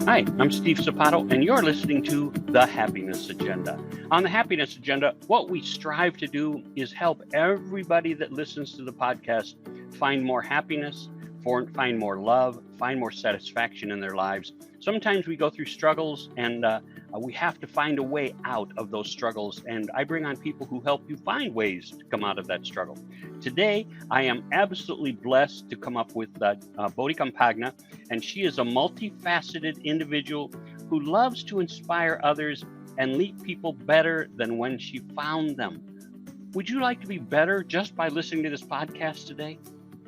Hi, I'm Steve Sapato, and you're listening to The Happiness Agenda. On The Happiness Agenda, what we strive to do is help everybody that listens to the podcast find more happiness, find more love, find more satisfaction in their lives. Sometimes we go through struggles, and we have to find a way out of those struggles, and I bring on people who help you find ways to come out of that struggle. Today, I am absolutely blessed to come up with Bodie Campagna, and she is a multifaceted individual who loves to inspire others and leave people better than when she found them. Would you like to be better just by listening to this podcast today?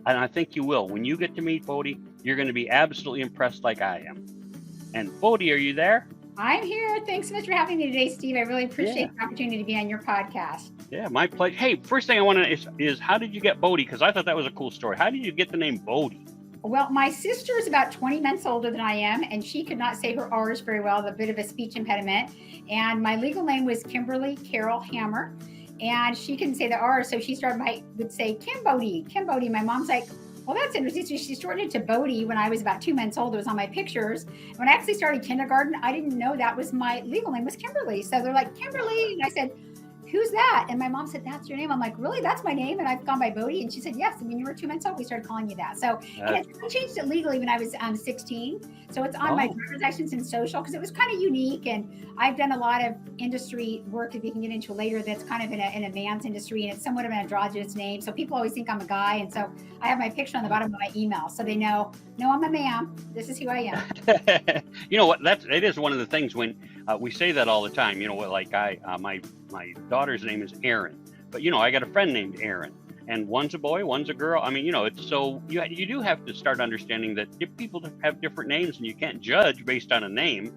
And I think you will. When you get to meet Bodie, you're going to be absolutely impressed like I am. And Bodie, are you there? I'm here. Thanks so much for having me today, Steve. I really appreciate the opportunity to be on your podcast. Yeah, my pleasure. Hey, first thing I want to is how did you get Bodie? Because I thought that was a cool story. How did you get the name Bodie? Well, my sister is about 20 months older than I am, and she could not say her R's very well, a bit of a speech impediment. And my legal name was Kimberly Carol Hammer, and she couldn't say the R, so she would say Kim Bodie. My mom's like, well, that's interesting. So she shortened it to Bodie when I was about 2 months old. It was on my pictures. When I actually started kindergarten, I didn't know that was my legal name was Kimberly. So they're like, Kimberly. And I said, who's that? And my mom said, that's your name. I'm like, really? That's my name? And I've gone by Bodie. And she said, yes. And when you were 2 months old, we started calling you that. So I changed it legally when I was 16. So it's on my driver's license and social because it was kind of unique. And I've done a lot of industry work that we can get into later that's kind of in a man's industry. And it's somewhat of an androgynous name. So people always think I'm a guy. And so I have my picture on the bottom of my email. So they know, no, I'm a man. This is who I am. You know what? It is one of the things when we say that all the time. You know what? Like my daughter's name is Aaron, but I got a friend named Aaron, and one's a boy, one's a girl. I mean, it's so you do have to start understanding that people have different names, and you can't judge based on a name.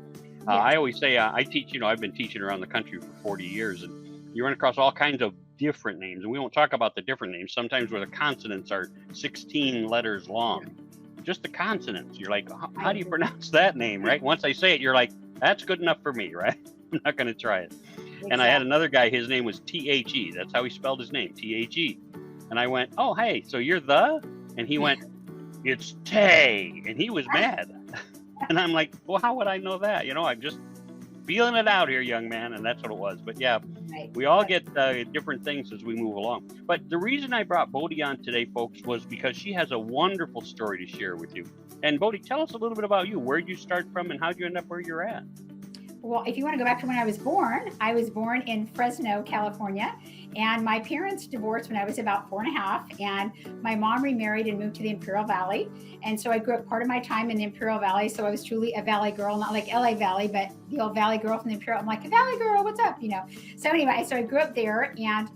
I always say I teach. I've been teaching around the country for 40 years, and you run across all kinds of different names, and we won't talk about the different names. Sometimes where the consonants are 16 letters long, just the consonants. You're like, how do you pronounce that name, right? Once I say it, you're like, that's good enough for me, right? I'm not going to try it. Exactly. And I had another guy, his name was T-H-E. That's how he spelled his name, T-H-E. And I went, oh, hey, so you're the? And he went, it's Tay. And he was mad. And I'm like, well, how would I know that? I'm just feeling it out here, young man. And that's what it was. But yeah, we all get different things as we move along. But the reason I brought Bodie on today, folks, was because she has a wonderful story to share with you. And Bodie, tell us a little bit about you. Where'd you start from and how'd you end up where you're at? Well, if you want to go back to when I was born in Fresno, California, and my parents divorced when I was about 4.5, and my mom remarried and moved to the Imperial Valley. And so I grew up part of my time in the Imperial Valley. So I was truly a Valley girl, not like LA Valley, but the old Valley girl from the Imperial. I'm like, a Valley girl, what's up? So anyway, so I grew up there, and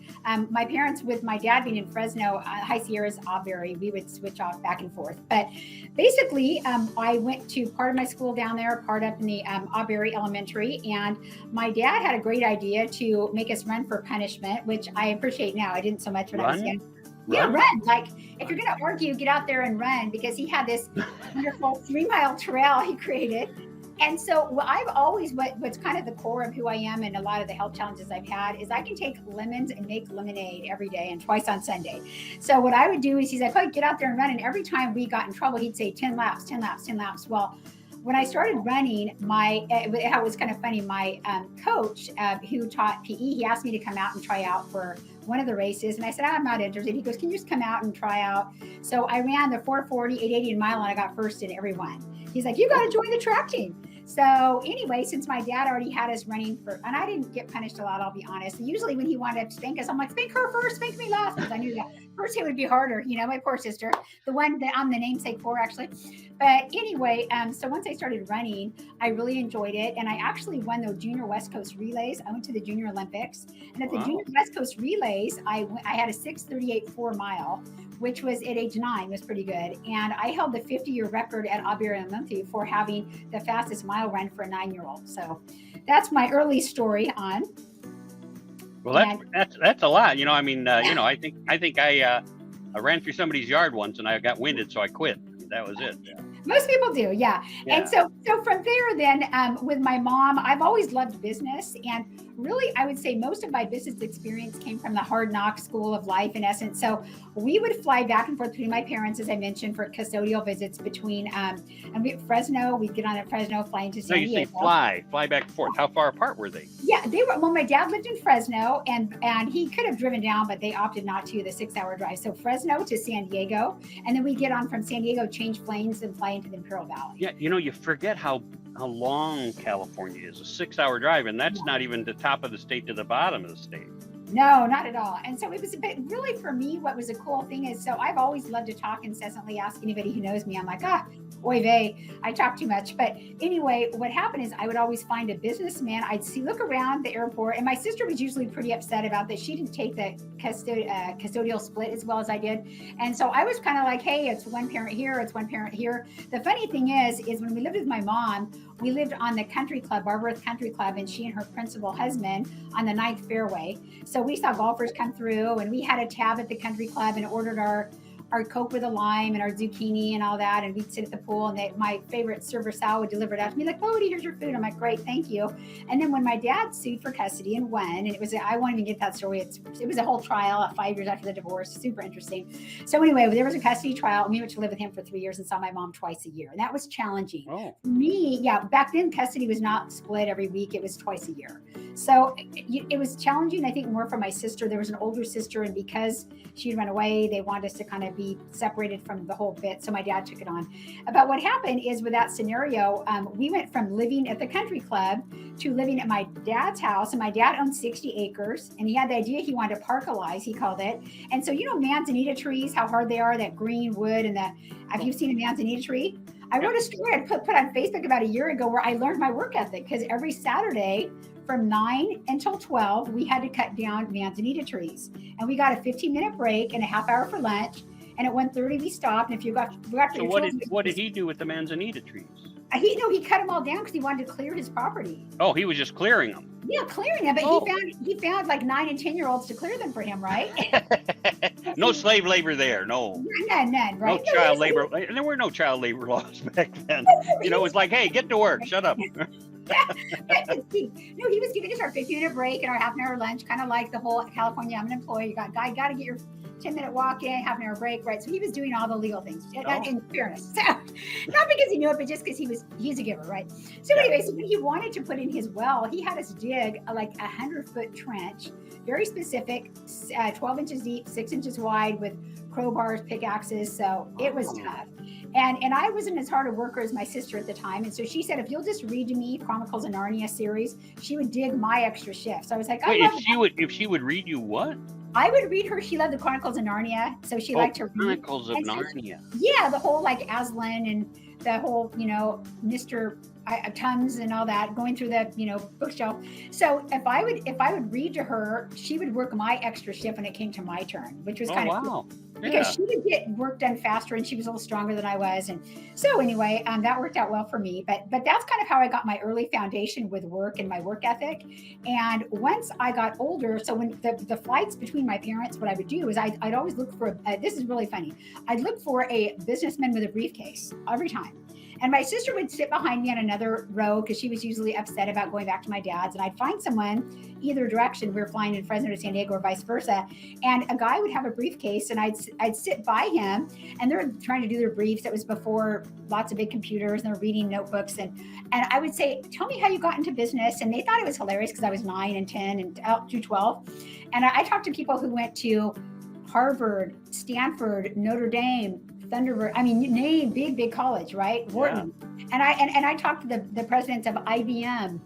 my parents, with my dad being in Fresno, High Sierras, Auberry, we would switch off back and forth. But basically, I went to part of my school down there, part up in the Auberry Elementary. And my dad had a great idea to make us run for punishment, which I appreciate now. I didn't so much when I was young. Yeah, run. Like, if you're going to argue, get out there and run, because he had this wonderful 3-mile trail he created. And so I've always, what's kind of the core of who I am and a lot of the health challenges I've had is I can take lemons and make lemonade every day and twice on Sunday. So what I would do is he's like, oh, get out there and run. And every time we got in trouble, he'd say 10 laps, 10 laps, 10 laps. Well, when I started running, it was kind of funny. My coach who taught PE, he asked me to come out and try out for one of the races. And I said, I'm not interested. He goes, can you just come out and try out? So I ran the 440, 880 and mile, and I got first in every one. He's like, you got to join the track team. So anyway, since my dad already had us running and I didn't get punished a lot, I'll be honest. Usually when he wanted to spank us, I'm like, spank her first, spank me last, because I knew that first it would be harder. My poor sister, the one that I'm the namesake for, actually. But anyway, so once I started running, I really enjoyed it. And I actually won the Junior West Coast Relays. I went to the Junior Olympics. And at the Junior West Coast Relays, I had a 6:38 4-mile, which was at age 9, was pretty good. And I held the 50-year record at Auberry Elementary for having the fastest mile run for a 9-year-old. So that's my early story on. Well, that's a lot. I think I ran through somebody's yard once and I got winded, so I quit. That was it. Yeah. Most people do, yeah. And so from there, then with my mom, I've always loved business, and really, I would say most of my business experience came from the hard knock school of life, in essence. So we would fly back and forth between my parents, as I mentioned, for custodial visits between, and we Fresno. We'd get on at Fresno, fly into No, San you say Diego. fly back and forth. How far apart were they? Yeah, they were. Well, my dad lived in Fresno, and he could have driven down, but they opted not to. The 6-hour drive. So Fresno to San Diego, and then we get on from San Diego, change planes, and fly into the Imperial Valley. Yeah, you forget how long California is. A 6-hour drive, and that's not even the top of the state to the bottom of the state. No, not at all. And so it was a bit, really for me, what was a cool thing is, so I've always loved to talk incessantly, ask anybody who knows me. I'm like, oy vey, I talk too much. But anyway, what happened is I would always find a businessman. I'd look around the airport, and my sister was usually pretty upset about that. She didn't take the custodial split as well as I did. And so I was kind of like, hey, it's one parent here, it's one parent here. The funny thing is when we lived with my mom, we lived on the country club, Barberth Country Club, and she and her principal husband on the 9th fairway. So we saw golfers come through, and we had a tab at the country club and ordered our Coke with a lime and our zucchini and all that. And we'd sit at the pool, and my favorite server Sal would deliver it out to me like, Bodie, here's your food. I'm like, great, thank you. And then when my dad sued for custody and won, and I won't even get that story. It was a whole trial 5 years after the divorce, super interesting. So anyway, there was a custody trial, and we went to live with him for 3 years and saw my mom twice a year. And that was challenging. Oh. For me, yeah, back then custody was not split every week. It was twice a year. So it was challenging, I think, more for my sister. There was an older sister, and because she'd run away, they wanted us to kind of be separated from the whole bit. So my dad took it on. But what happened is with that scenario, we went from living at the country club to living at my dad's house. And my dad owned 60 acres, and he had the idea he wanted to parkalize, he called it. And so, manzanita trees, how hard they are, that green wood, and have you seen a manzanita tree? I wrote a story I put on Facebook about a year ago where I learned my work ethic, because every Saturday from 9 until 12, we had to cut down manzanita trees. And we got a 15-minute break and a half hour for lunch. And at 1:30 we stopped. And if you got so what did he do with the manzanita trees? He cut them all down because he wanted to clear his property. Oh, he was just clearing them. Yeah, clearing them. But he found like 9 and 10-year-olds to clear them for him, right? No slave labor there. No. None, right? No child labor. There were no child labor laws back then. It was like, hey, get to work. Shut up. No, he was giving us our 15-minute break and our half-an-hour lunch, kind of like the whole California, I'm an employee. You got to get your 10-minute walk in, half-an-hour break, right? So he was doing all the legal things, in fairness. So, not because he knew it, but just because he's a giver, right? So anyway, so when he wanted to put in his well, he had us dig like 100-foot trench, very specific, 12 inches deep, 6 inches wide, with crowbars, pickaxes. So it was tough. And I wasn't as hard a worker as my sister at the time. And so she said, if you'll just read to me Chronicles of Narnia series, she would dig my extra shift. So I was like, if she would read you what? I would read her. She loved the Chronicles of Narnia. So she liked to read. Chronicles of Narnia. Yeah, the whole like Aslan and the whole, Mr. Tums and all that, going through the, bookshelf. So if I would read to her, she would work my extra shift when it came to my turn, which was kind of cool. Because she would get work done faster, and she was a little stronger than I was. And so anyway, that worked out well for me. But that's kind of how I got my early foundation with work and my work ethic. And once I got older, so when the flights between my parents, what I would do is I'd always look for, this is really funny, I'd look for a businessman with a briefcase every time. And my sister would sit behind me on another row because she was usually upset about going back to my dad's. And I'd find someone either direction. We were flying in Fresno to San Diego or vice versa. And a guy would have a briefcase, and I'd sit by him, and they're trying to do their briefs. That was before lots of big computers, and they're reading notebooks. And I would say, tell me how you got into business. And they thought it was hilarious because I was 9 and 10 and out through 12. And I talked to people who went to Harvard, Stanford, Notre Dame, Thunderbird, you name big college, right? Wharton. Yeah. And I talked to the presidents of IBM,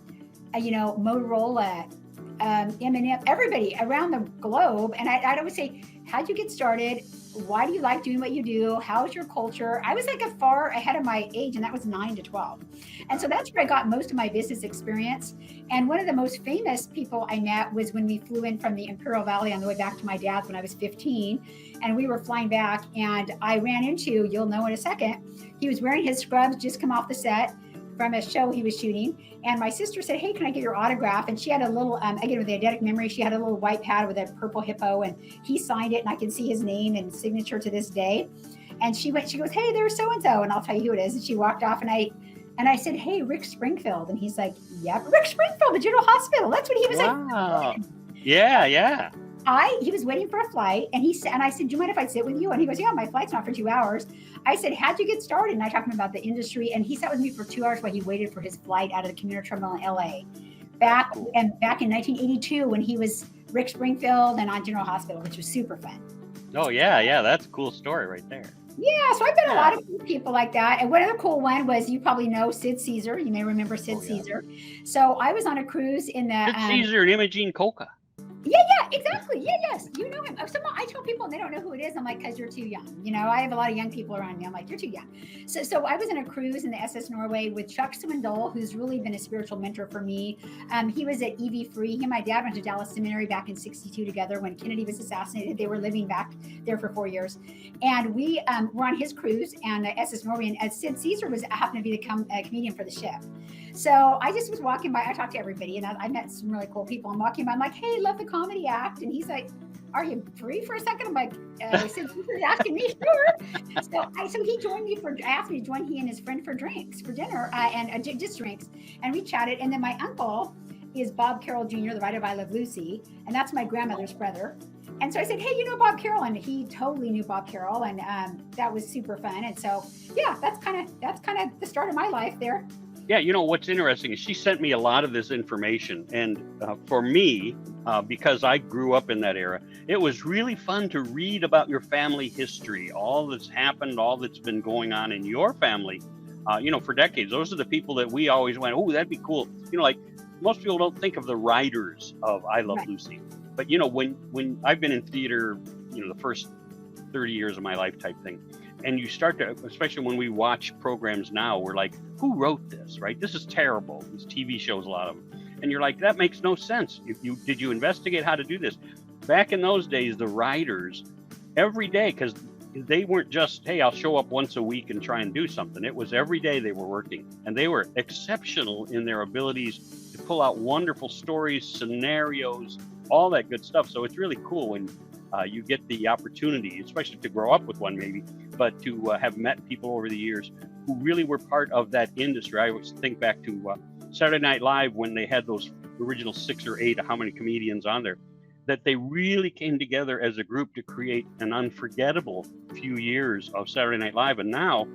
Motorola, M&M, everybody around the globe. And I'd always say, how'd you get started? Why do you like doing what you do? How's your culture? I was like a far ahead of my age, and that was 9 to 12. And so that's where I got most of my business experience. And one of the most famous people I met was when we flew in from the Imperial Valley on the way back to my dad's when I was 15. And we were flying back, and I ran into, you'll know in a second, he was wearing his scrubs, just come off the set from a show he was shooting. And my sister said, hey, can I get your autograph? And she had a little, again, with the eidetic memory, she had a little white pad with a purple hippo, and he signed it, and I can see his name and signature to this day. And she goes, hey, there's so-and-so, and I'll tell you who it is. And she walked off, and I And I said, hey, Rick Springfield. And he's like, yep, Rick Springfield, the General Hospital. That's what he was Wow. like. Yeah. He was waiting for a flight, and I said, do you mind if I sit with you? And he goes, yeah, my flight's not for 2 hours. I said, how'd you get started? And I talked to him about the industry, and he sat with me for 2 hours while he waited for his flight out of the commuter terminal in LA. Back in 1982 when he was Rick Springfield and on General Hospital, which was super fun. Oh yeah, that's a cool story right there. Yeah, so I've met a lot of cool people like that. And one other cool one was, you probably know Sid Caesar. You may remember Sid Caesar. So I was on a cruise in the Sid Caesar and Imogene Coca. Yeah, exactly. Yes, you know him. I tell people and they don't know who it is. I'm like, because you're too young. I have a lot of young people around me. I'm like, you're too young. So I was in a cruise in the SS Norway with Chuck Swindoll, who's really been a spiritual mentor for me. He was at EV Free. He and my dad went to Dallas Seminary back in '62 together when Kennedy was assassinated. They were living back there for 4 years. And we were on his cruise and the SS Norway. And Sid Caesar happened to be the comedian for the ship. So I just was walking by. I talked to everybody, and I met some really cool people. I'm walking by. I'm like, hey, love the comedy act. And he's like, are you free for a second? I'm like, since you're asking me, sure. So he joined me asked me to join he and his friend for dinner, and just drinks. And we chatted. And then my uncle is Bob Carroll Jr., the writer of I Love Lucy. And that's my grandmother's brother. And so I said, hey, you know Bob Carroll? And he totally knew Bob Carroll. And that was super fun. And so, yeah, that's kind of the start of my life there. Yeah, what's interesting is she sent me a lot of this information, and for me, because I grew up in that era, it was really fun to read about your family history, all that's happened, all that's been going on in your family, for decades. Those are the people that we always went, oh, that'd be cool. Like most people don't think of the writers of I Love Lucy, but when I've been in theater, the first 30 years of my life type thing. And you start to, especially when we watch programs now, we're like, who wrote this, right? This is terrible. These TV shows, a lot of them. And you're like, that makes no sense. Did you investigate how to do this? Back in those days, the writers, every day, because they weren't just, hey, I'll show up once a week and try and do something. It was every day they were working. And they were exceptional in their abilities to pull out wonderful stories, scenarios, all that good stuff. So it's really cool when you get the opportunity, especially to grow up with one maybe, but to have met people over the years who really were part of that industry. I always think back to Saturday Night Live when they had those original 6 or 8, how many comedians on there, that they really came together as a group to create an unforgettable few years of Saturday Night Live. And now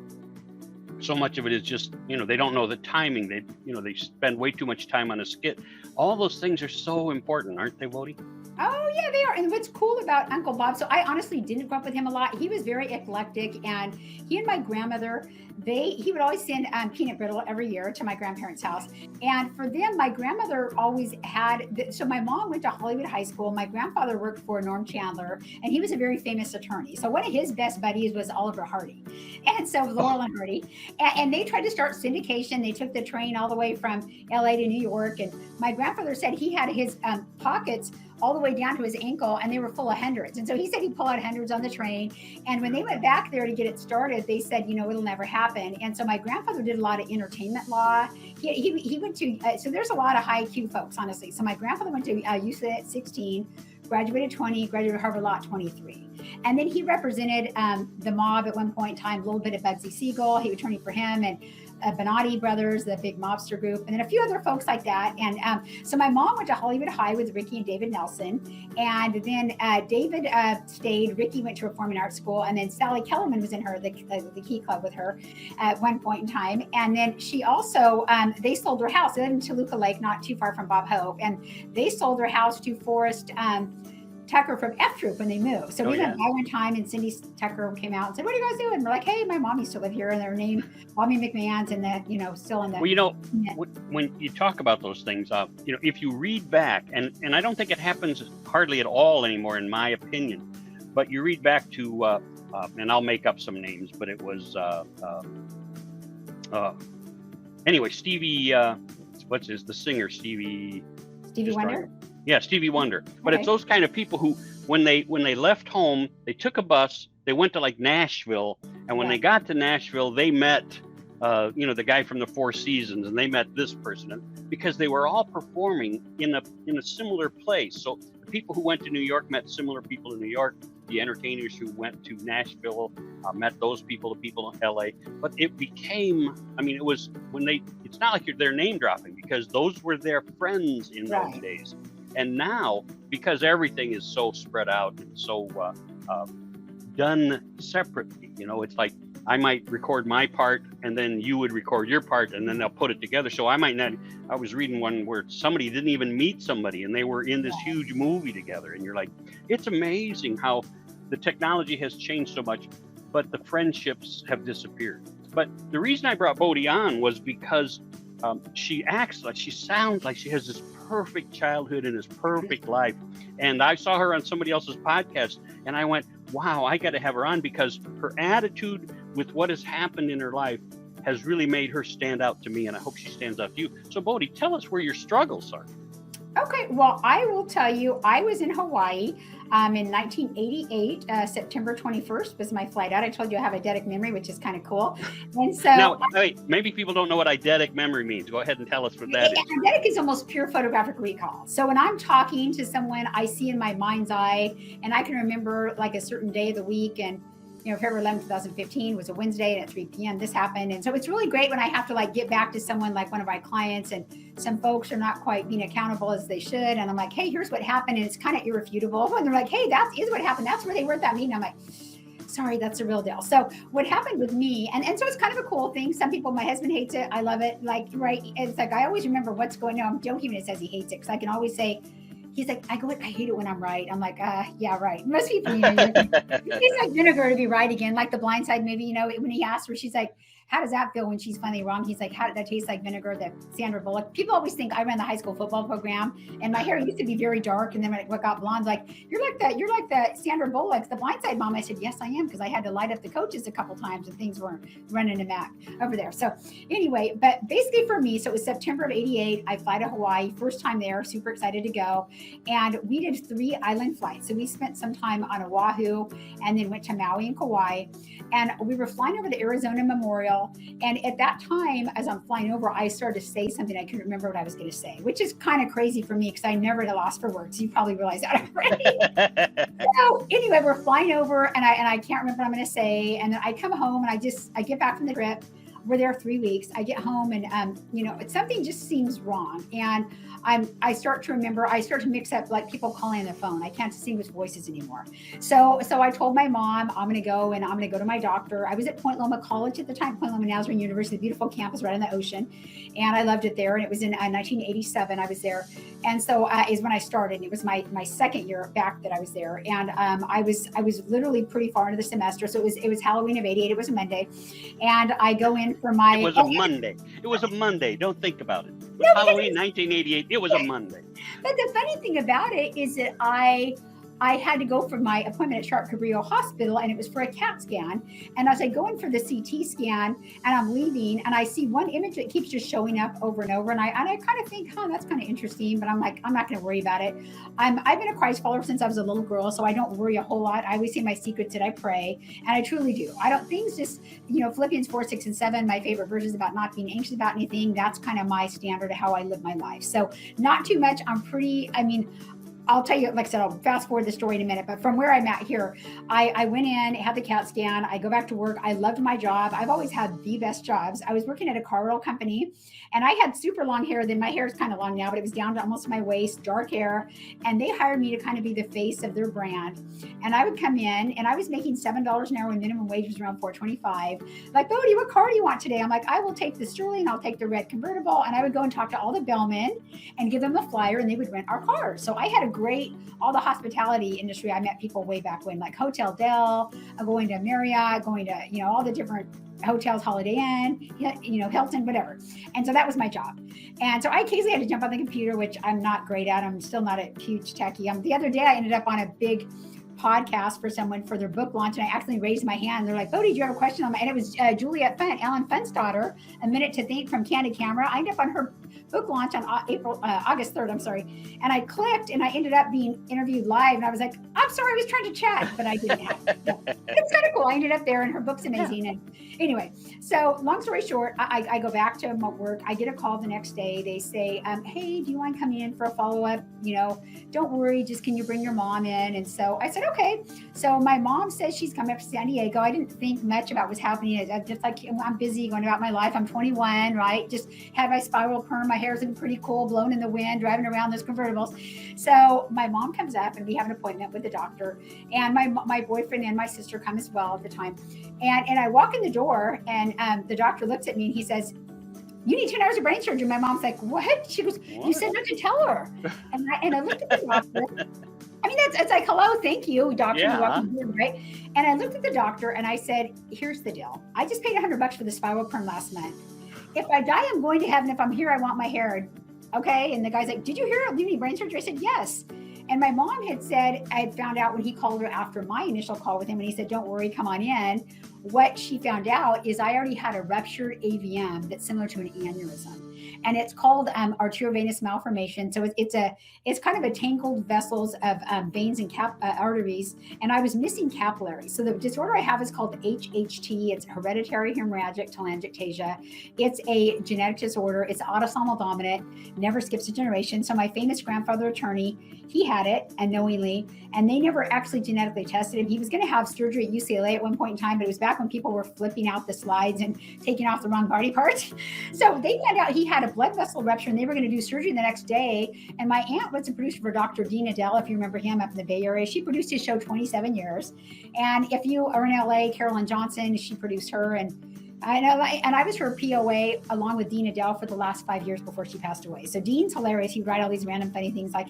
so much of it is just, they don't know the timing. They spend way too much time on a skit. All those things are so important, aren't they, Bodie? Oh, yeah, they are. And what's cool about Uncle Bob, so I honestly didn't grow up with him a lot. He was very eclectic, and he and my grandmother, he would always send peanut brittle every year to my grandparents' house. And for them, my grandmother always had, so my mom went to Hollywood High School. My grandfather worked for Norm Chandler, and he was a very famous attorney. So one of his best buddies was Oliver Hardy. And so Laurel and Hardy. And they tried to start syndication. They took the train all the way from LA to New York. And my grandfather said he had his pockets all the way down to his ankle, and they were full of hundreds. And so he said he'd pull out hundreds on the train. And when they went back there to get it started, they said, it'll never happen. And so my grandfather did a lot of entertainment law. He went to, so there's a lot of high IQ folks, honestly. So my grandfather went to UCLA at 16, graduated 20, graduated Harvard Law at 23. And then he represented the mob at one point in time, a little bit of Bugsy Siegel. He was attorney for him, and Bonatti Brothers, the big mobster group, and then a few other folks like that. And so my mom went to Hollywood High with Ricky and David Nelson. And then David stayed, Ricky went to Performing Arts School, and then Sally Kellerman was in the Key Club with her at one point in time. And then she also, they sold their house. They lived in Toluca Lake, not too far from Bob Hope. And they sold their house to Forrest Tucker from F Troop when they moved. So we went by one time, and Cindy Tucker came out and said, what are you guys doing? And we're like, hey, my mom used to live here, and their name, Mommy McMahon's, and still in the. Well, when you talk about those things, if you read back, and I don't think it happens hardly at all anymore, in my opinion, but you read back to, and I'll make up some names, but it was, anyway, Stevie, the singer, Stevie Wonder? Yeah, Stevie Wonder. But it's those kind of people who, when they left home, they took a bus, they went to like Nashville, and when they got to Nashville, they met, the guy from the Four Seasons, and they met this person, because they were all performing in a similar place. So the people who went to New York met similar people in New York. the entertainers who went to Nashville, met those people, the people in LA. But it became, I mean, it was when it's not like they're name dropping, because those were their friends in those days. And now, because everything is so spread out and so done separately, it's like I might record my part and then you would record your part and then they'll put it together. So I was reading one where somebody didn't even meet somebody and they were in this huge movie together. And you're like, it's amazing how the technology has changed so much, but the friendships have disappeared. But the reason I brought Bodie on was because she sounds like she has this perfect childhood and this perfect life. And I saw her on somebody else's podcast and I went, wow, I got to have her on, because her attitude with what has happened in her life has really made her stand out to me. And I hope she stands out to you. So Bodie, tell us where your struggles are. Okay, well, I will tell you, I was in Hawaii in 1988. September 21st was my flight out. I told you I have eidetic memory, which is kind of cool. And so now, wait, maybe people don't know what eidetic memory means. Go ahead and tell us what that is. Eidetic is almost pure photographic recall. So when I'm talking to someone, I see in my mind's eye, and I can remember like a certain day of the week, and February 11, 2015 was a Wednesday, and at 3 p.m. this happened. And so it's really great when I have to like get back to someone like one of my clients, and some folks are not quite being accountable as they should. And I'm like, hey, here's what happened. And it's kind of irrefutable. And they're like, hey, that is what happened. That's where they were at that meeting. I'm like, sorry, that's the real deal. So what happened with me, and so it's kind of a cool thing. Some people, my husband hates it. I love it. Like, right. It's like, I always remember what's going on. I'm joking when it says he hates it, because I can always say, he's like, I hate it when I'm right. I'm like, yeah, right. Most people, it's like vinegar to be right again, like the Blind Side movie, when he asked her, she's like, how does that feel when she's finally wrong? He's like, how did that taste like vinegar? That Sandra Bullock. People always think I ran the high school football program, and my hair used to be very dark, and then when it got blonde, like, you're like that Sandra Bullock, the Blind Side mom. I said, yes, I am, because I had to light up the coaches a couple times and things weren't running a Mac over there. So anyway, but basically for me, so it was September of 88. I fly to Hawaii, first time there, super excited to go. And we did 3 island flights. So we spent some time on Oahu and then went to Maui and Kauai. And we were flying over the Arizona Memorial. And at that time, as I'm flying over, I started to say something I couldn't remember what I was going to say, which is kind of crazy for me, because I never had a loss for words. You probably realize that already. So anyway, we're flying over, and I can't remember what I'm going to say. And then I come home, and I get back from the trip. We're there 3 weeks. I get home, and something just seems wrong. And I start to mix up like people calling on the phone. I can't distinguish voices anymore. So I told my mom, I'm going to go to my doctor. I was at Point Loma College at the time, Point Loma Nazarene University, beautiful campus right on the ocean. And I loved it there. And it was in 1987 I was there. And so is when I started. And it was my second year back that I was there. And I was literally pretty far into the semester. So it was Halloween of 88. It was a Monday. And I go in for my... It was a Monday. It was a Monday. Don't think about it. Halloween 1988. It was a Monday. But the funny thing about it is that I had to go for my appointment at Sharp Cabrillo Hospital, and it was for a CAT scan. And as I go in for the CT scan, and I'm leaving, and I see one image that keeps just showing up over and over, and I kind of think, that's kind of interesting, but I'm like, I'm not going to worry about it. I've been a Christ follower since I was a little girl, so I don't worry a whole lot. I always say my secrets that I pray, and I truly do. Things just, Philippians 4, 6, and 7, my favorite verses about not being anxious about anything. That's kind of my standard of how I live my life. So not too much. I'll tell you, like I said, I'll fast forward the story in a minute, but from where I'm at here, I went in, had the CAT scan, I go back to work. I loved my job. I've always had the best jobs. I was working at a car rental company, and I had super long hair. Then my hair is kind of long now, but it was down to almost my waist, dark hair. And they hired me to kind of be the face of their brand. And I would come in, and I was making $7 an hour when minimum wage was around $4.25. Like, Bodie, what car do you want today? I'm like, I will take the Sterling, I'll take the red convertible. And I would go and talk to all the bellmen and give them a flyer, and they would rent our cars. So I had all the hospitality industry. I met people way back when, like Hotel Del, going to Marriott, going to, all the different hotels, Holiday Inn, Hilton, whatever. And so that was my job. And so I occasionally had to jump on the computer, which I'm not great at. I'm still not a huge techie. The other day I ended up on a big podcast for someone for their book launch, and I accidentally raised my hand. They're like, Bodie, do you have a question? And it was Juliet Fent, Ellen Fent's daughter, A Minute to Think from Candid Camera. I ended up on her book launch on August 3rd, and I clicked, and I ended up being interviewed live, and I was like, I'm sorry, I was trying to chat, but I didn't have it. So it's kind of cool. I ended up there, and her book's amazing. And anyway, so long story short, I go back to my work. I get a call the next day. They say, hey, do you want to come in for a follow-up? Don't worry, just can you bring your mom in? And so I said, said, okay. So my mom says she's coming up to San Diego. I didn't think much about what's happening. I just like, I'm busy going about my life. I'm 21, right? Just had my spiral perm. My hair's looking pretty cool, blown in the wind, driving around those convertibles. So my mom comes up and we have an appointment with the doctor. And my boyfriend and my sister come as well at the time. And I walk in the door and the doctor looks at me and he says, you need 10 hours of brain surgery. My mom's like, what? She goes, what? You said not to tell her. And I looked at the doctor. I mean, it's like, hello, thank you, doctor. Yeah. You're welcome here, right? And I looked at the doctor and I said, here's the deal. I just paid $100 for the spiral perm last month. If I die, I'm going to heaven. If I'm here, I want my hair. Okay. And the guy's like, did you hear? Do you need brain surgery? I said, yes. And my mom had said, I had found out when he called her after my initial call with him, and he said, don't worry, come on in. What she found out is I already had a ruptured AVM that's similar to an aneurysm. And it's called arteriovenous malformation. So it's kind of a tangled vessels of veins and arteries. And I was missing capillaries. So the disorder I have is called HHT. It's hereditary hemorrhagic telangiectasia. It's a genetic disorder. It's autosomal dominant, never skips a generation. So my famous grandfather attorney, he had it unknowingly, and they never actually genetically tested him. He was going to have surgery at UCLA at one point in time, but it was back when people were flipping out the slides and taking off the wrong body parts. So they found out he had a blood vessel rupture and they were going to do surgery the next day. And my aunt was a producer for Dr. Dean Adele, if you remember him, up in the Bay Area. She produced his show 27 years. And if you are in LA, Carolyn Johnson, she produced her. And I was her POA along with Dean Adele for the last 5 years before she passed away. So Dean's hilarious. He'd write all these random funny things like,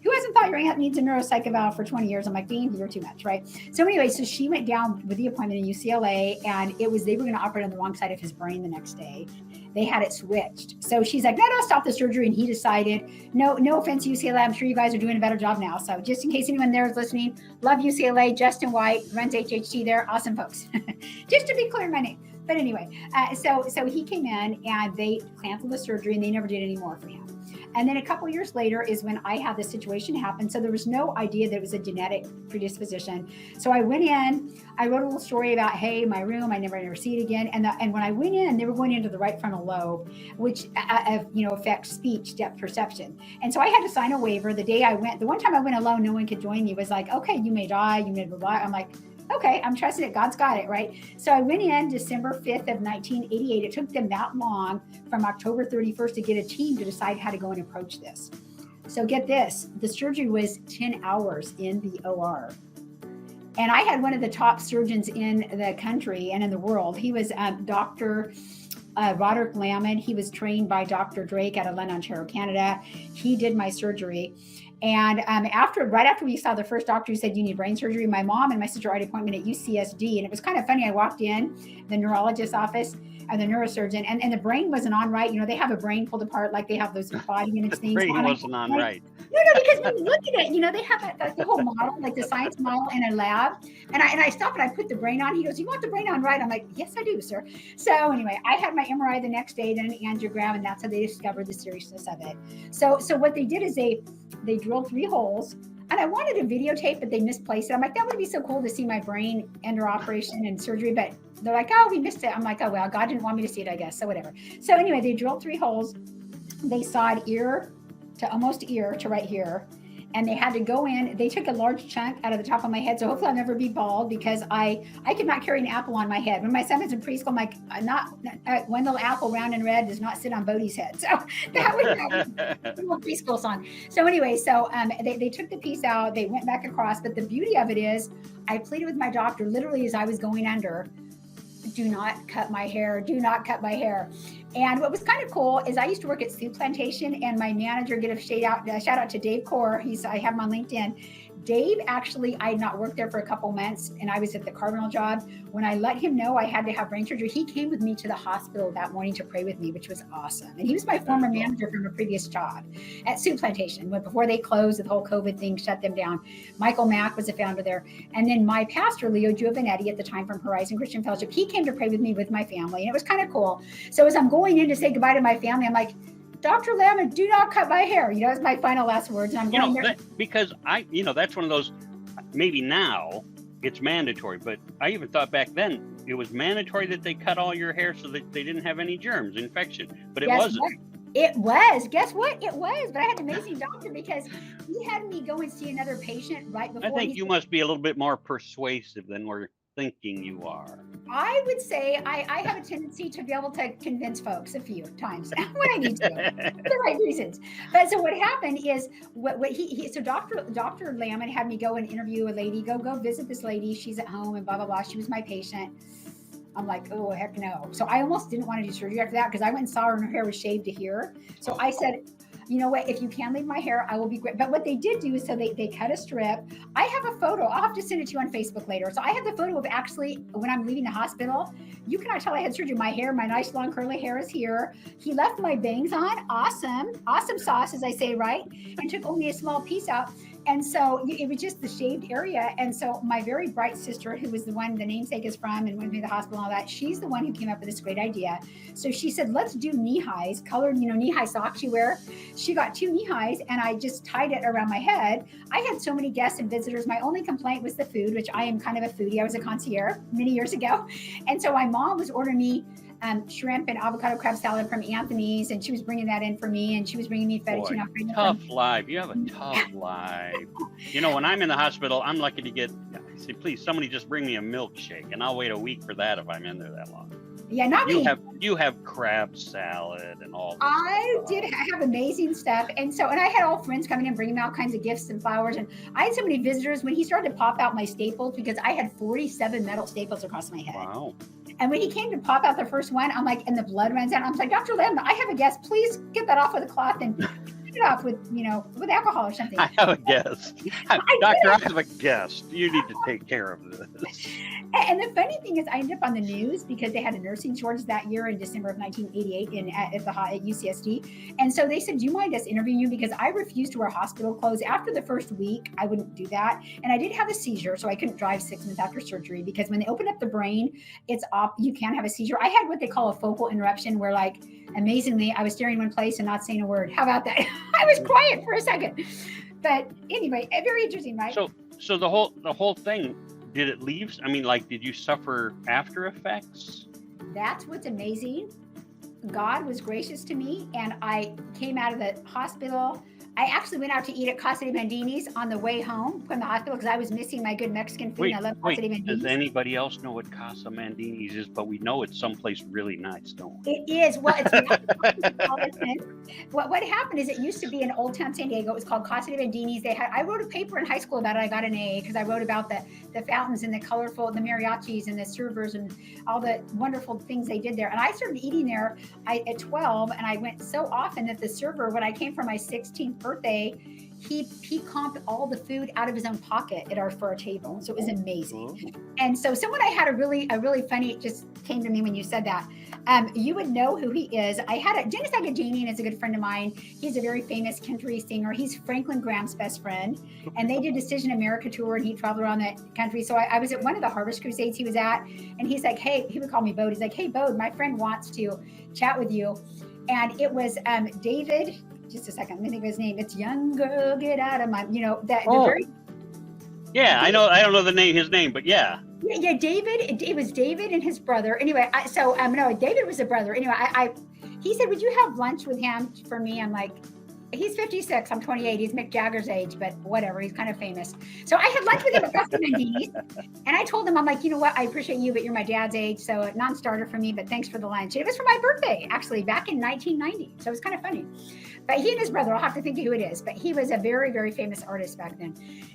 who hasn't thought your aunt needs a neuropsych eval for 20 years? I'm like, Dean, you're too much, right? So anyway, so she went down with the appointment in UCLA, and they were going to operate on the wrong side of his brain the next day. They had it switched. So she's like, no, stop the surgery. And he decided, no offense, UCLA, I'm sure you guys are doing a better job now. So just in case anyone there is listening, love UCLA, Justin White, runs HHT there. Awesome folks. Just to be clear, my name. But anyway, so he came in and they canceled the surgery and they never did any more for him. And then a couple years later is when I had this situation happen. So there was no idea that it was a genetic predisposition. So I went in, I wrote a little story about, hey, my room, I never see it again. And when I went in, they were going into the right frontal lobe, which affects speech, depth perception. And so I had to sign a waiver the day I went. The one time I went alone, no one could join me. It was like, okay, you may die, you may blah, blah. I'm like, okay, I'm trusting it. God's got it, right? So I went in December 5th of 1988. It took them that long from October 31st to get a team to decide how to go and approach this. So get this, the surgery was 10 hours in the OR. And I had one of the top surgeons in the country and in the world. He was Dr. Roderick Lamond. He was trained by Dr. Drake out of London, Ontario, Canada. He did my surgery. And right after we saw the first doctor who said, you need brain surgery, my mom and my sister had an appointment at UCSD. And it was kind of funny. I walked in the neurologist's office and the neurosurgeon, and the brain wasn't on right. You know, they have a brain pulled apart like they have those body image things. The brain wasn't on right. No, because when you look at it, they have the whole model, like the science model in a lab. And I stopped and I put the brain on. He goes, you want the brain on right? I'm like, yes, I do, sir. So anyway, I had my MRI the next day, then an angiogram, and that's how they discovered the seriousness of it. So what they did is they drilled 3 holes. And I wanted a videotape, but they misplaced it. I'm like, that would be so cool to see my brain under operation and surgery. But they're like, oh, we missed it. I'm like, oh, well, God didn't want me to see it, I guess. So whatever. So anyway, they drilled 3 holes. They sawed ear to almost ear to right here. And they had to go in. They took a large chunk out of the top of my head. So hopefully I'll never be bald because I could not carry an apple on my head. When my son was in preschool, I'm like, one little apple round and red does not sit on Bodie's head. So that was a little preschool song. So anyway, they took the piece out. They went back across. But the beauty of it is I pleaded with my doctor literally as I was going under, do not cut my hair. Do not cut my hair. And what was kind of cool is I used to work at Soup Plantation, and my manager, give a shout out to Dave Core. I have him on LinkedIn. Dave, actually, I had not worked there for a couple months, and I was at the Cardinal job. When I let him know I had to have brain surgery, he came with me to the hospital that morning to pray with me, which was awesome. And he was my former manager from a previous job at Soup Plantation, before they closed, the whole COVID thing shut them down. Michael Mack was the founder there. And then my pastor, Leo Giovanetti, at the time from Horizon Christian Fellowship, he came to pray with me with my family, and it was kind of cool. So as I'm going in to say goodbye to my family, I'm like, Dr. Lamond, do not cut my hair. It's my final last words. And I'm going there. Because that's one of those, maybe now it's mandatory, but I even thought back then it was mandatory that they cut all your hair so that they didn't have any germs, infection, but it wasn't. Right. It was. Guess what? It was. But I had an amazing doctor because he had me go and see another patient right I before. think you must be a little bit more persuasive than we're thinking you are. I would say I have a tendency to be able to convince folks a few times when I need to, for the right reasons. But so what happened is what he so Dr. Lamon had me go and interview a lady, go visit this lady. She's at home and blah blah blah. She was my patient. I'm like, oh heck no. So I almost didn't want to do surgery after that because I went and saw her and her hair was shaved to here. So I said, you know what, if you can leave my hair, I will be great. But what they did do is so they cut a strip. I have a photo. I'll have to send it to you on Facebook later. So I have the photo of actually when I'm leaving the hospital. You cannot tell I had surgery. My hair, my nice long curly hair is here. He left my bangs on. Awesome sauce, as I say, right? And took only a small piece out. And so it was just the shaved area. And so my very bright sister, who was the one the namesake is from and went to the hospital and all that, she's the one who came up with this great idea. So she said, let's do knee highs, colored, knee-high socks you wear. She got 2 knee highs and I just tied it around my head. I had so many guests and visitors. My only complaint was the food, which I am kind of a foodie. I was a concierge many years ago. And so my mom was ordering me shrimp and avocado crab salad from Anthony's, and she was bringing that in for me, and she was bringing me fettuccine alfredo. Tough life. You have a tough life. When I'm in the hospital, I'm lucky to get, I say, please, somebody just bring me a milkshake, and I'll wait a week for that if I'm in there that long. Yeah, not me. You have crab salad and all. I have amazing stuff, and I had all friends coming in, bringing me all kinds of gifts and flowers, and I had so many visitors. When he started to pop out my staples, because I had 47 metal staples across my head. Wow. And when he came to pop out the first one, I'm like, and the blood runs out. I'm like, Dr. Lamb, I have a guest. Please get that off with a cloth and it off with, with alcohol or something. I have a guest. Doctor, I have a guest. You need to take care of this. And the funny thing is I ended up on the news because they had a nursing shortage that year in December of 1988 at UCSD. And so they said, do you mind us interviewing you? Because I refused to wear hospital clothes. After the first week, I wouldn't do that. And I did have a seizure, so I couldn't drive 6 months after surgery because when they open up the brain, you can have a seizure. I had what they call a focal interruption where, like, amazingly, I was staring in one place and not saying a word. How about that? I was quiet for a second. But anyway, very interesting, right? So the whole thing, did it leave? I mean, like, did you suffer after effects? That's what's amazing. God was gracious to me, and I came out of the hospital. I actually went out to eat at Casa de Bandini's on the way home from the hospital because I was missing my good Mexican food. I love Casa de Bandini's. Does anybody else know what Casa Bandini's is? But we know it's someplace really nice, don't we? It is. Well, it's what happened is it used to be in Old Town San Diego. It was called Casa de Bandini's. I wrote a paper in high school about it. I got an A because I wrote about the fountains and the colorful, the mariachis and the servers and all the wonderful things they did there. And I started eating there at 12, and I went so often that the server, when I came for my 16th birthday, he comped all the food out of his own pocket for our table. So it was amazing. And so someone I had a really funny, it just came to me when you said that. You would know who he is. I had Dennis Agajanian is a good friend of mine. He's a very famous country singer. He's Franklin Graham's best friend. And they did Decision America tour, and he traveled around the country. So I was at one of the Harvest Crusades he was at, and he's like, hey, he would call me Bode. He's like, hey, Bode, my friend wants to chat with you. And it was David. Just a second, let me think of his name. It's Young Girl, Get Out of My, Yeah, I know. I don't know his name, but yeah. Yeah, David. It was David and his brother. Anyway, David was a brother. Anyway, he said, would you have lunch with him for me? I'm like, he's 56. I'm 28. He's Mick Jagger's age, but whatever. He's kind of famous. So I had lunch with him at Casa Mendini's, and I told him, I'm like, you know what? I appreciate you, but you're my dad's age, so a non-starter for me. But thanks for the lunch. It was for my birthday, actually, back in 1990. So it was kind of funny. But he and his brother, I'll have to think of who it is, but he was a very, very famous artist back then.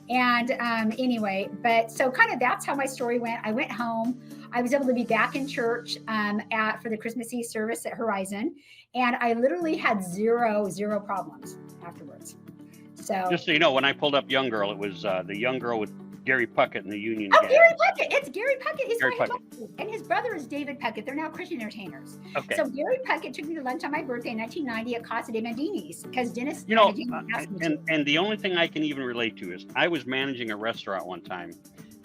And anyway, but so kind of that's how my story went. I went home. I was able to be back in church for the Christmas Eve service at Horizon. And I literally had zero problems afterwards. So just so you know, when I pulled up Young Girl, it was the young girl with Gary Puckett in the Union. Oh, Gary Puckett! It's Gary Puckett. He's Gary Puckett. And his brother is David Puckett. They're now Christian entertainers. Okay. So Gary Puckett took me to lunch on my birthday in 1990 at Casa de Bandini's because Dennis. And the only thing I can even relate to is I was managing a restaurant one time,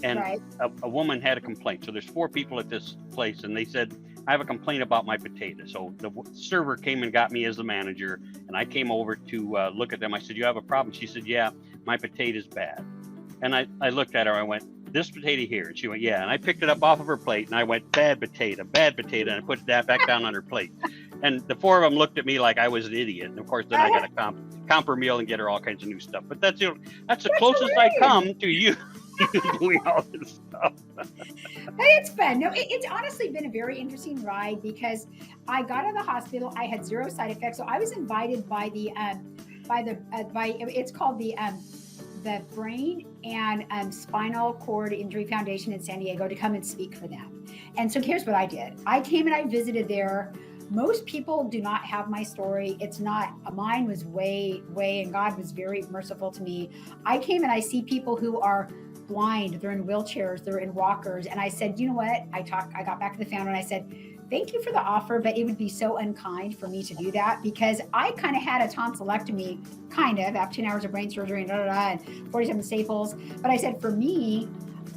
and a woman had a complaint. So there's 4 people at this place, and they said, I have a complaint about my potatoes. So the server came and got me as the manager, and I came over to look at them. I said, you have a problem? She said, yeah, my potato's bad. And I looked at her, I went, this potato here. And she went, yeah. And I picked it up off of her plate, and I went, bad potato, and I put that back down on her plate. And the four of them looked at me like I was an idiot. And of course, then I got to comp her meal and get her all kinds of new stuff. But that's the closest I come to you doing all this stuff. But it's fun. No, it's honestly been a very interesting ride because I got out of the hospital. I had zero side effects. So I was invited by it's called the Brain and Spinal Cord Injury Foundation in San Diego to come and speak for them. And so here's what I did. I came and I visited there. Most people do not have my story. It's not, mine was way, and God was very merciful to me. I came and I see people who are blind, they're in wheelchairs, they're in walkers. And I said, you know what? I got back to the founder and I said, thank you for the offer, but it would be so unkind for me to do that because I kind of had a tonsillectomy, after 10 hours of brain surgery and 47 staples. But I said, for me,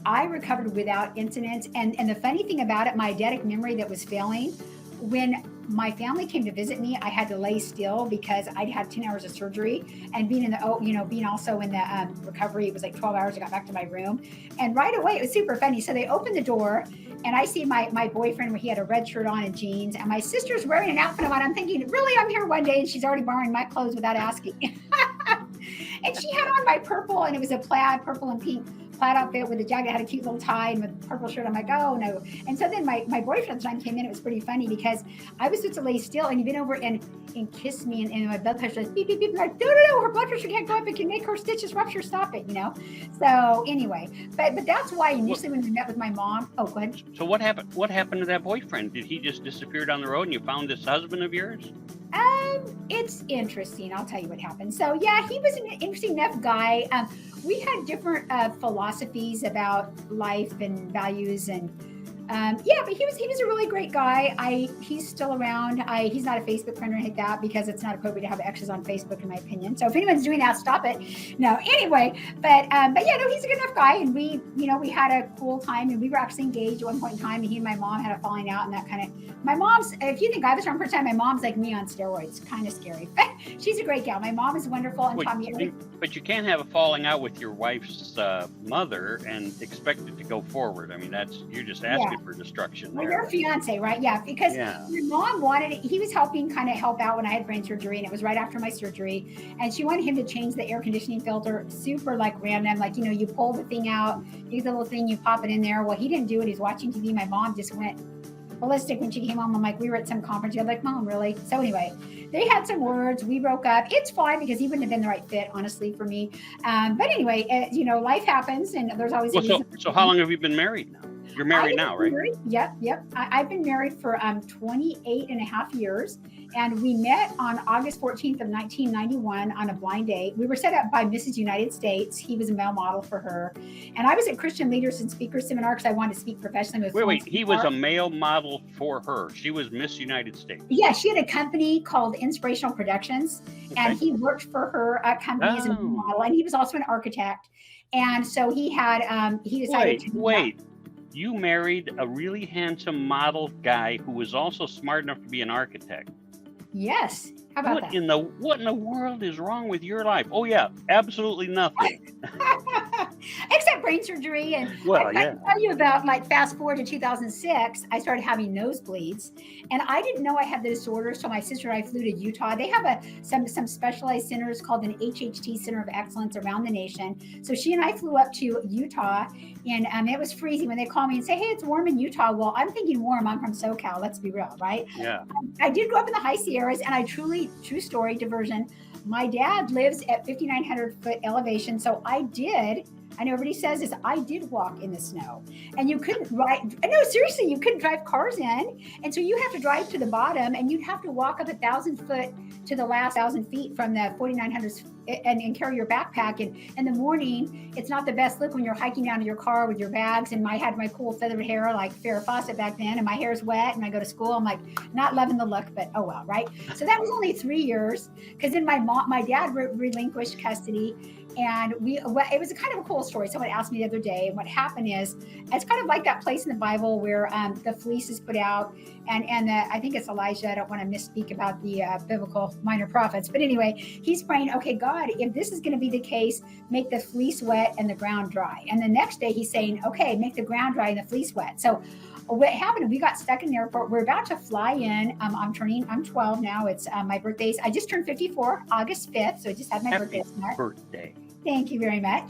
I recovered without incident. And the funny thing about it, my eidetic memory that was failing, when my family came to visit me, I had to lay still because I'd had 10 hours of surgery and being also in the recovery, it was like 12 hours. I got back to my room and right away, it was super funny. So they opened the door and I see my boyfriend where he had a red shirt on and jeans and my sister's wearing an outfit on. I'm thinking, really, I'm here one day and she's already borrowing my clothes without asking. And she had on my purple and it was a purple and pink plaid outfit with a jacket, had a cute little tie and with a purple shirt. I'm like, oh no. And so then my boyfriend at the time came in. It was pretty funny because I was supposed to lay still and he bent over and kissed me and my blood pressure was beep, beep, beep. I'm like, no, her blood pressure can't go up. It can make her stitches rupture. Stop it, So anyway, but that's why initially when we met with my mom, oh, go ahead. So what happened? What happened to that boyfriend? Did he just disappear down the road and you found this husband of yours? It's interesting. I'll tell you what happened. So yeah, he was an interesting enough guy. We had different philosophies about life and values and but he was a really great guy. He's still around. He's not a Facebook friend or anything like that because it's not appropriate to have exes on Facebook in my opinion. So if anyone's doing that, stop it. No, anyway, but yeah, no, he's a good enough guy and we had a cool time and we were actually engaged at one point in time and he and my mom had a falling out and that kind of, my mom's, if you think I was around for a time, my mom's like me on steroids, kind of scary, but she's a great gal. My mom is wonderful and taught me. But you can't have a falling out with your wife's mother and expect it to go forward. I mean, you're just asking for destruction. Well, your fiance, right? Yeah, because my mom wanted it. He was helping kind of help out when I had brain surgery, and it was right after my surgery. And she wanted him to change the air conditioning filter, super like random, like you pull the thing out, use the little thing, you pop it in there. Well, he didn't do it. He's watching TV. My mom just went ballistic when she came home. I'm like, we were at some conference. You're like, Mom, really? So anyway, they had some words. We broke up. It's fine because he wouldn't have been the right fit, honestly, for me. But anyway, life happens, and there's always. So how long have you been married now? You're married now, right? Yep. I've been married for 28 and a half years. And we met on August 14th of 1991 on a blind date. We were set up by Mrs. United States. He was a male model for her. And I was at Christian Leaders and Speakers Seminar because I wanted to speak professionally. Wait. He was a male model for her. She was Miss United States. Yeah, she had a company called Inspirational Productions. Okay. And he worked for her company as a model. And he was also an architect. And so he decided to... Wait. You married a really handsome model guy who was also smart enough to be an architect. Yes. How about that? What in the world is wrong with your life? Oh yeah, absolutely nothing. Except brain surgery. And I can tell you about, like, fast forward to 2006, I started having nosebleeds. And I didn't know I had the disorder. So my sister and I flew to Utah. They have some specialized centers called an HHT Center of Excellence around the nation. So she and I flew up to Utah and it was freezing when they called me and say, hey, it's warm in Utah. Well, I'm thinking warm. I'm from SoCal. Let's be real, right? Yeah. I did grow up in the high Sierras and true story diversion. My dad lives at 5,900 foot elevation. So I know everybody says this, I did walk in the snow and you couldn't no, seriously, you couldn't drive cars in. And so you have to drive to the bottom and you'd have to walk up 1,000 foot to the last 1,000 feet from the 4,900 and carry your backpack. And in the morning, it's not the best look when you're hiking down to your car with your bags. And I had my cool feathered hair like Farrah Fawcett back then. And my hair's wet and I go to school. I'm like, not loving the look, but oh well, right? So that was only 3 years because then my dad relinquished custody. and it was a kind of a cool story. Someone asked me the other day, and what happened is, it's kind of like that place in the Bible where the fleece is put out, and I think it's Elijah. I don't want to misspeak about the biblical minor prophets, but anyway, he's praying, okay, God, if this is going to be the case, make the fleece wet and the ground dry. And the next day he's saying, okay, make the ground dry and the fleece wet. So what happened, we got stuck in the airport. We're about to fly in. I'm 12 now. It's my birthday's, I just turned 54, August 5th. So I just had my birthday. Birthday. Thank you very much.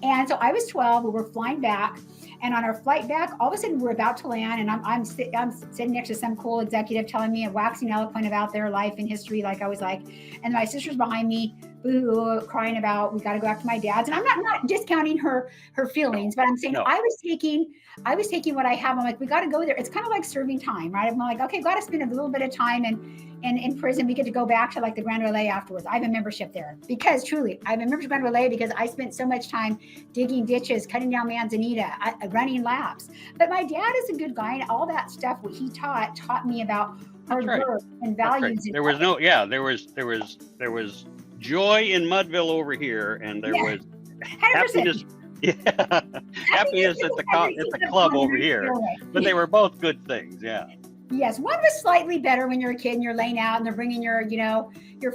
And so I was 12, we were flying back. And on our flight back, all of a sudden we're about to land, and I'm sitting next to some cool executive telling me and waxing eloquent about their life and history, like I was like, and my sister's behind me, boo, crying about, we got to go back to my dad's. And I'm not discounting her feelings, but I'm saying I was taking what I have. I'm like, we got to go there. It's kind of like serving time, right? I'm like, okay, got to spend a little bit of time in prison. We get to go back to like the Grand Relais afterwards. I have a membership there because truly I have a membership Grand Relais because I spent so much time digging ditches, cutting down manzanita, running laps. But my dad is a good guy, and all that stuff what he taught me about hard work and values. Right. There was joy in Mudville over here, and there was 100%. Happiness. Yeah, happiness at the club over here. But they were both good things. Yeah. Yes, one was slightly better when you're a kid and you're laying out and they're bringing your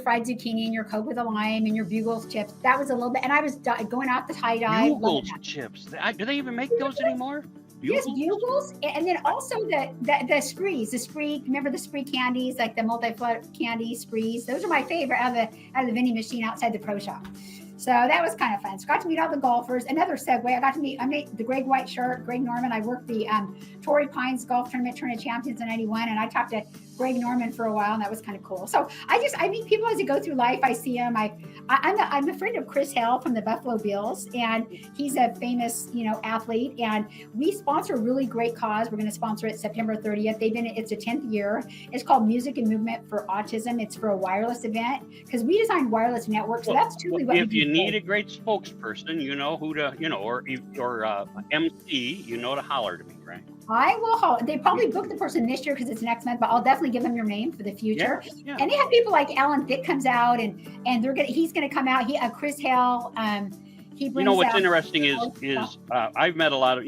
fried zucchini and your Coke with a lime and your Bugles chips. That was a little bit, and I was going out the tie dye. Bugles chips. Do they even make those anymore? Bugles? Yes, Bugles, and then also the Sprees. The Spree, remember the Spree candies, like the multi-flood candy Sprees? Those are my favorite out of the vending machine outside the pro shop. So that was kind of fun. So got to meet all the golfers. Another segue, I met the Greg White shirt, Greg Norman. I worked the Torrey Pines Golf Tournament Champions in 91, and I talked to Greg Norman for a while, and that was kind of cool. So I meet people as I go through life. I see them. I'm a friend of Chris Hale from the Buffalo Bills, and he's a famous athlete. And we sponsor a really great cause. We're going to sponsor it September 30th. It's a 10th year. It's called Music and Movement for Autism. It's for a wireless event because we designed wireless networks. So that's truly what we do. If you need a great spokesperson, you know who to, or MC, to holler to me, right? I will holler. They probably booked the person this year because it's next month, but I'll definitely give them your name for the future. Yeah. And they have people like Alan Thicke comes out, and he's gonna come out. Chris Hale. He brings what's interesting is I've met a lot of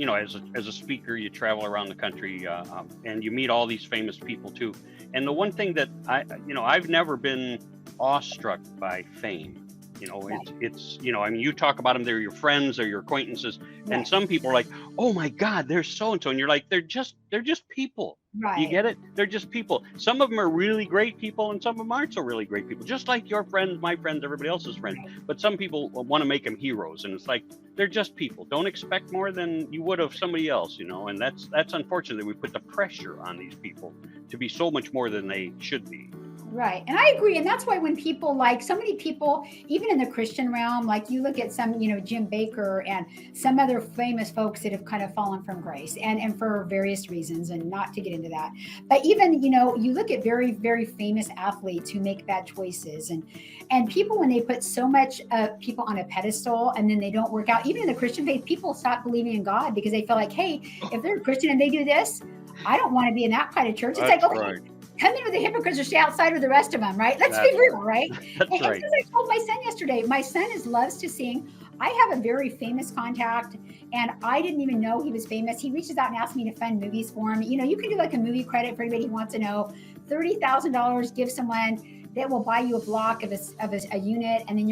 as a speaker, you travel around the country and you meet all these famous people too. And the one thing that I've never been awestruck by fame. It's you talk about them, they're your friends or your acquaintances, and some people are like, oh my God, they're so and so, and you're like, they're just people. Right. You get it? They're just people. Some of them are really great people, and some of them aren't so really great people. Just like your friends, my friends, everybody else's friends. But some people want to make them heroes, and it's like they're just people. Don't expect more than you would of somebody else, and that's unfortunate that we put the pressure on these people to be so much more than they should be. Right. And I agree. And that's why when people so many people, even in the Christian realm, like you look at some, Jim Baker and some other famous folks that have kind of fallen from grace and for various reasons, and not to get into that. But even, you look at very, very famous athletes who make bad choices and people, when they put so much people on a pedestal and then they don't work out, even in the Christian faith, people stop believing in God because they feel like, hey, if they're a Christian and they do this, I don't want to be in that kind of church. It's okay. Right. Come in with the hypocrites or stay outside with the rest of them, right? Let's be real, right? That's right. As I told my son yesterday, my son loves to sing. I have a very famous contact, and I didn't even know he was famous. He reaches out and asks me to fund movies for him. You can do like a movie credit for anybody who wants to know. $30,000, give someone that will buy you a block of a unit, and then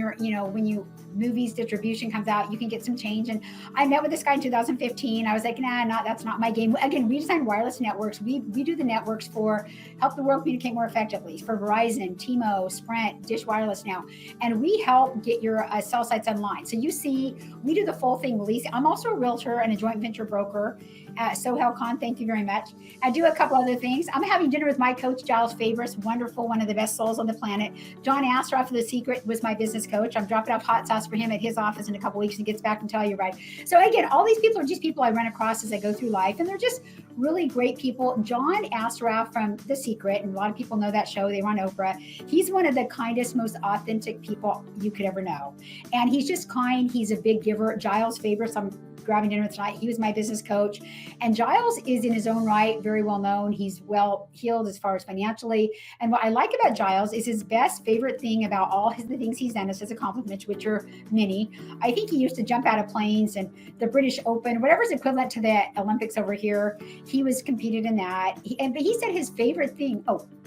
when movies distribution comes out, you can get some change. And I met with this guy in 2015. I was like, that's not my game. Again, we design wireless networks. We do the networks for help the world communicate more effectively for Verizon, T-Mo, Sprint, Dish Wireless now, and we help get your cell sites online. So you see, we do the full thing. I'm also a realtor and a joint venture broker. Sohel Khan, thank you very much. I do a couple other things. I'm having dinner with my coach, Giles Fabris, wonderful, one of the best souls on the planet. John Astroff of The Secret was my business coach. I'm dropping off hot sauce for him at his office in a couple weeks and gets back and tell you, right? So again, all these people are just people I run across as I go through life, and they're just really great people. John Astroff from The Secret, and a lot of people know that show. They were on Oprah. He's one of the kindest, most authentic people you could ever know. And he's just kind. He's a big giver. Giles Fabris, I'm grabbing dinner tonight. He was my business coach. And Giles is in his own right, very well known. He's well heeled as far as financially. And what I like about Giles is his best favorite thing about all the things he's done, as his accomplishments, which are many. I think he used to jump out of planes, and the British Open, whatever's equivalent to the Olympics over here, he was competed in that. But he said his favorite thing,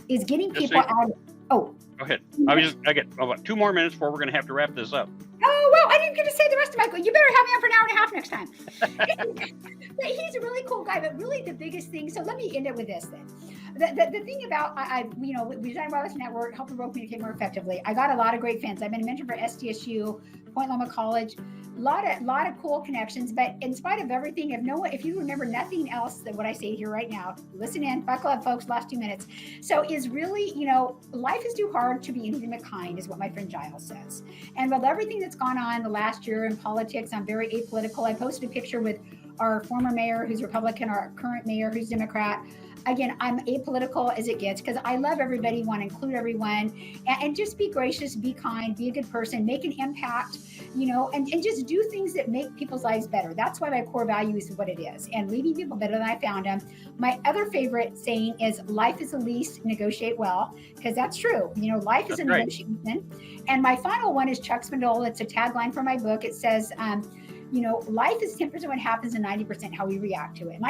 is getting people out of, Go ahead. I get about 2 more minutes before we're going to have to wrap this up. Oh, well, I didn't get to say the rest of my. You better have me on for an hour and a half next time. But he's a really cool guy. But really, the biggest thing. So let me end it with this then. The thing about we designed wireless network, help the world communicate more effectively. I got a lot of great fans. I've been a mentor for SDSU, Point Loma College. A lot of cool connections. But in spite of everything, if you remember nothing else than what I say here right now, listen in, buckle up, folks. Last 2 minutes. So is really, life is too hard to be anything but kind, is what my friend Giles says. And with everything that's gone on the last year in politics, I'm very apolitical. I posted a picture with our former mayor, who's Republican, our current mayor, who's Democrat. Again, I'm apolitical as it gets because I love everybody, want to include everyone, and just be gracious, be kind, be a good person, make an impact, and just do things that make people's lives better. That's why my core value is what it is, and leaving people better than I found them. My other favorite saying is, life is a lease, negotiate well, because that's true. Life is a negotiation. And my final one is Chuck Swindoll. It's a tagline for my book. It says, life is 10% what happens and 90% how we react to it. And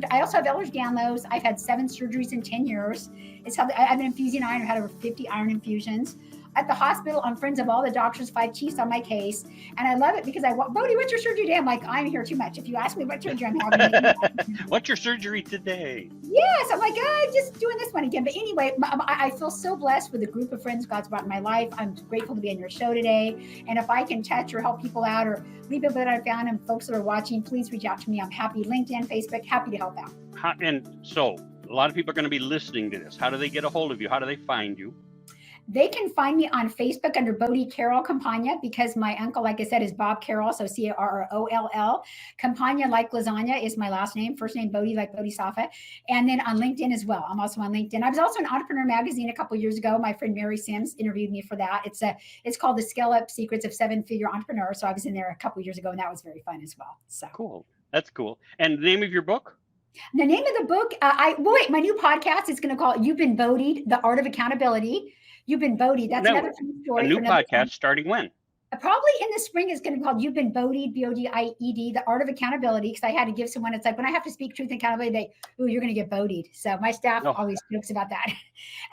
I also have Ehlers-Danlos. I've had 7 surgeries in 10 years. I've been infusing iron. I've had over 50 iron infusions. At the hospital, I'm friends of all the doctors, 5 chiefs on my case. And I love it because Bodie, what's your surgery today? I'm like, I'm here too much. If you ask me what surgery I'm having. What's your surgery today? Yes. I'm like, just doing this one again. But anyway, I feel so blessed with the group of friends God's brought in my life. I'm grateful to be on your show today. And if I can touch or help people out or leave people that I found and folks that are watching, please reach out to me. I'm happy. LinkedIn, Facebook, happy to help out. And so a lot of people are going to be listening to this. How do they get a hold of you? How do they find you? They can find me on Facebook under Bodie Campagna because my uncle, like I said, is Bob Carroll, so Carroll. Campagna, like lasagna, is my last name. First name Bodie, like Bodhisattva. And then on LinkedIn as well. I'm also on LinkedIn. I was also in Entrepreneur Magazine a couple of years ago. My friend Mary Sims interviewed me for that. It's called The Scale Up Secrets of 7-Figure Entrepreneurs. So I was in there a couple of years ago, and that was very fun as well. So cool. That's cool. And the name of your book? The name of the book, my new podcast is going to call it You've Been Bodied, The Art of Accountability. You've Been Bodie. That's another story. A new podcast starting when? Probably in the spring. It's going to be called You've Been Bodied, Bodied, The Art of Accountability. Because I had to give someone, it's like when I have to speak truth and accountability, you're going to get bodied. So my staff always jokes about that.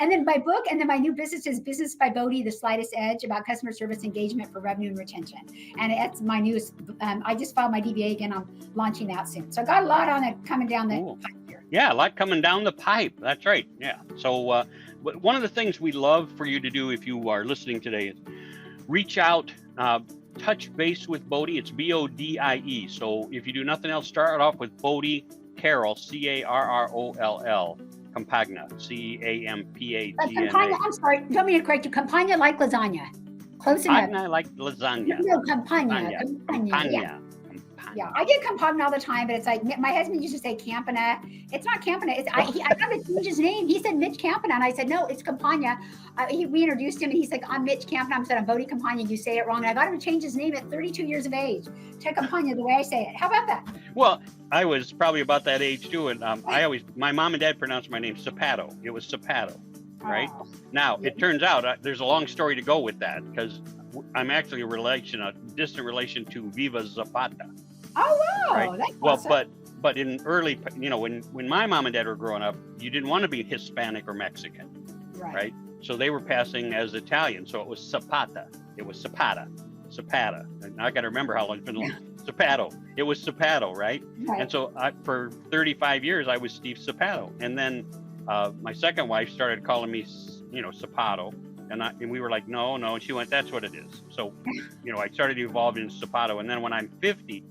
And then my book, and then my new business is Business by Bodie, The Slightest Edge, about customer service engagement for revenue and retention. And it's my newest. I just filed my DBA again. I'm launching that soon. So I got a lot on it coming down the pipe here. Yeah, a lot coming down the pipe. That's right. Yeah. So one of the things we love for you to do if you are listening today is reach out, touch base with Bodie. It's Bodie. So if you do nothing else, start off with Bodie Carroll, Carroll, Campagna, Campagna. I'm sorry, don't mean to correct you. Campagna like lasagna. Close enough. Campagna like lasagna. No, Campagna. Campagna. Yeah, I get Campagna all the time, but it's like my husband used to say Campana. It's not Campana. I got to change his name. He said Mitch Campana, and I said no, it's Campagna. We introduced him, and he's like, I'm Mitch Campana. I said I'm Bodie Campagna. You say it wrong, and I got him to change his name at 32 years of age to Campagna, the way I say it. How about that? Well, I was probably about that age too, and my mom and dad pronounced my name Zapato. It was Zapato, right? Oh. Now it turns out there's a long story to go with that because I'm actually a distant relation to Viva Zapata. Oh wow! Right? That's well, awesome. but in early, when my mom and dad were growing up, you didn't want to be Hispanic or Mexican, right? So they were passing as Italian, so it was Zapata. It was Zapata. And I got to remember how long it's been. Zapato. It was Zapato, right? And so for 35 years, I was Steve Zapato, and then my second wife started calling me, Zapato. And we were like, no. And she went, that's what it is. So, I started evolving in Zapato. And then when I'm 50,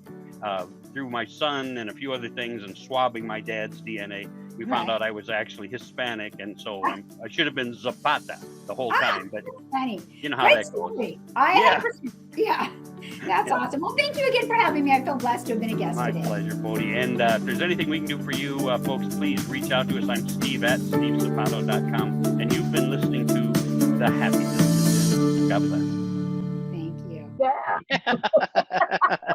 through my son and a few other things and swabbing my dad's DNA, we found out I was actually Hispanic. And so I should have been Zapata the whole time. But funny. You know how that goes. Yeah. That's awesome. Well, thank you again for having me. I feel blessed to have been a guest today. My pleasure, Bodie. And if there's anything we can do for you, folks, please reach out to us. I'm Steve at stevezapato.com. And you've been listening to The Happy Business. God bless. Thank you. Yeah.